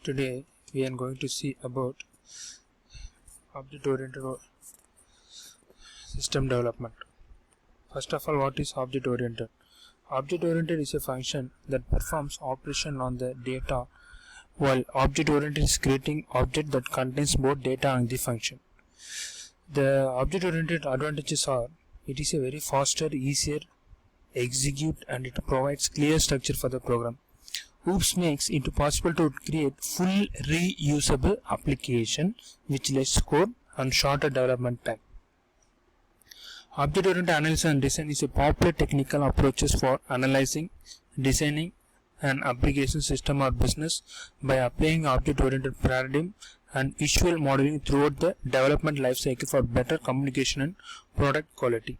Today we are going to see about object-oriented system development. First of all, what is object-oriented? Object-oriented is a function that performs operation on the data, while object-oriented is creating object that contains both data and the function. The object-oriented advantages are: it is a very faster, easier execute, and it provides clear structure for the program. OOPS makes it possible to create full reusable application with less code and shorter development time. Object-oriented analysis and design is a popular technical approach for analyzing, designing an application system or business by applying object-oriented paradigm and visual modeling throughout the development lifecycle for better communication and product quality.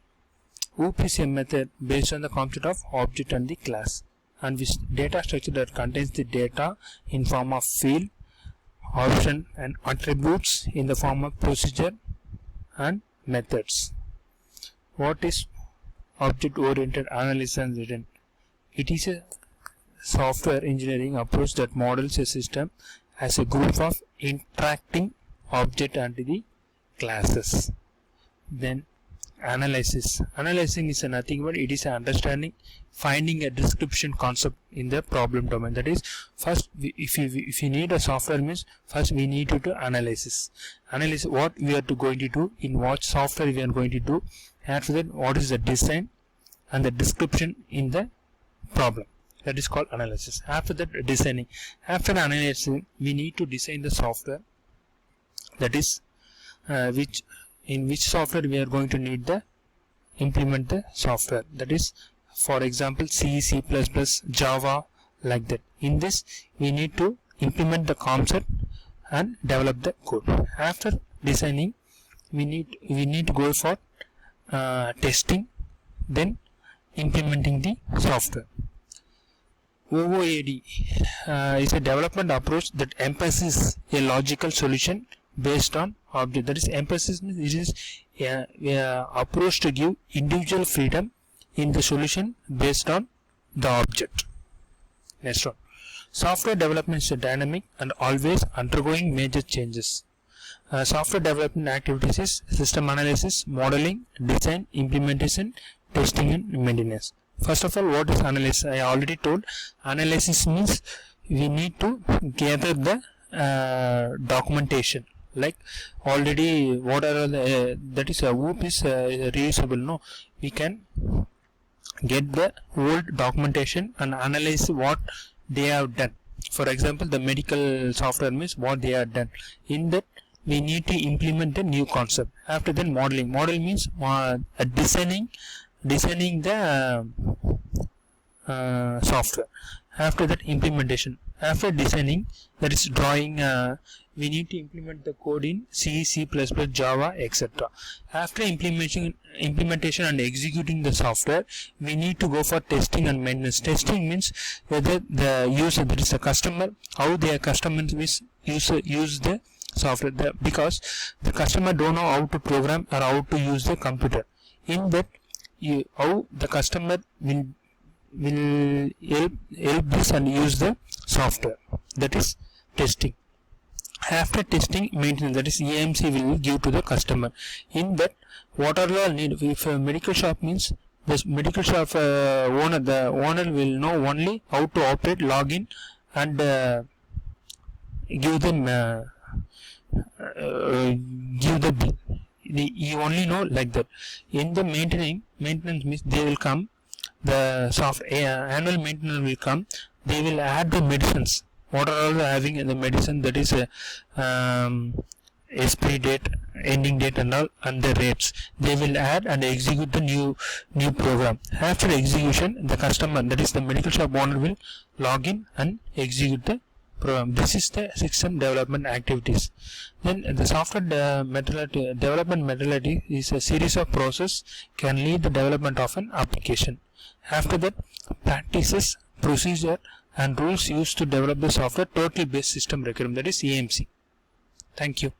OOP is a method based on the concept of object and the class, and with data structure that contains the data in form of field, option, and attributes in the form of procedure and methods. What is object-oriented analysis and design? It is a software engineering approach that models a system as a group of interacting objects and the classes. Then analysis. Analyzing is nothing but it is understanding, finding a description concept in the problem domain. That is, first if you need a software means first we need to do analysis. Analyze what we are going to do, in what software we are going to do. After that, what is the design and the description in the problem. That is called analysis. After that, designing. After analyzing, we need to design the software. That is in which software we are going to need the implement the software. That is, for example, C, C++, Java, like that. In this, we need to implement the concept and develop the code. After designing, we need to go for testing, then implementing the software. OOAD is a development approach that emphasizes a logical solution based on object. That is, emphasis means it is a approach to give individual freedom in the solution based on the object. Next one. Software development is dynamic and always undergoing major changes. Software development activities is system analysis, modeling, design, implementation, testing, and maintenance. First of all, what is analysis? I already told. Analysis means we need to gather the documentation. Like already, what are the that is a OOP is reusable. No, we can get the old documentation and analyze what they have done. For example, the medical software means what they have done. In that, we need to implement the new concept. After that, modeling. Model means designing the software. After that, implementation. After designing, that is drawing, we need to implement the code in C, C++, Java, etc. After implementation and executing the software, we need to go for testing and maintenance. Testing means whether the user, that is the customer, how their customers use the software, because the customer don't know how to program or how to use the computer. In that, how the customer will help this and use the software. That is testing. After testing, maintenance, that is AMC will give to the customer. In that, what are the need? If a medical shop means this medical shop owner, the owner will know only how to operate, log in, and give them give the bill. You only know like that. In the maintenance means they will come, the annual maintenance will come, they will add the medicines. What are all having in the medicine, that is expiry date, ending date, and all, and the rates. They will add and execute the new program. After execution, the customer, that is the medical shop owner, will log in and execute the program. This is the system development activities. Then the software development methodology is a series of process can lead the development of an application. After that, practices, procedure, and rules used to develop the software total based system requirement, that is AMC. Thank you.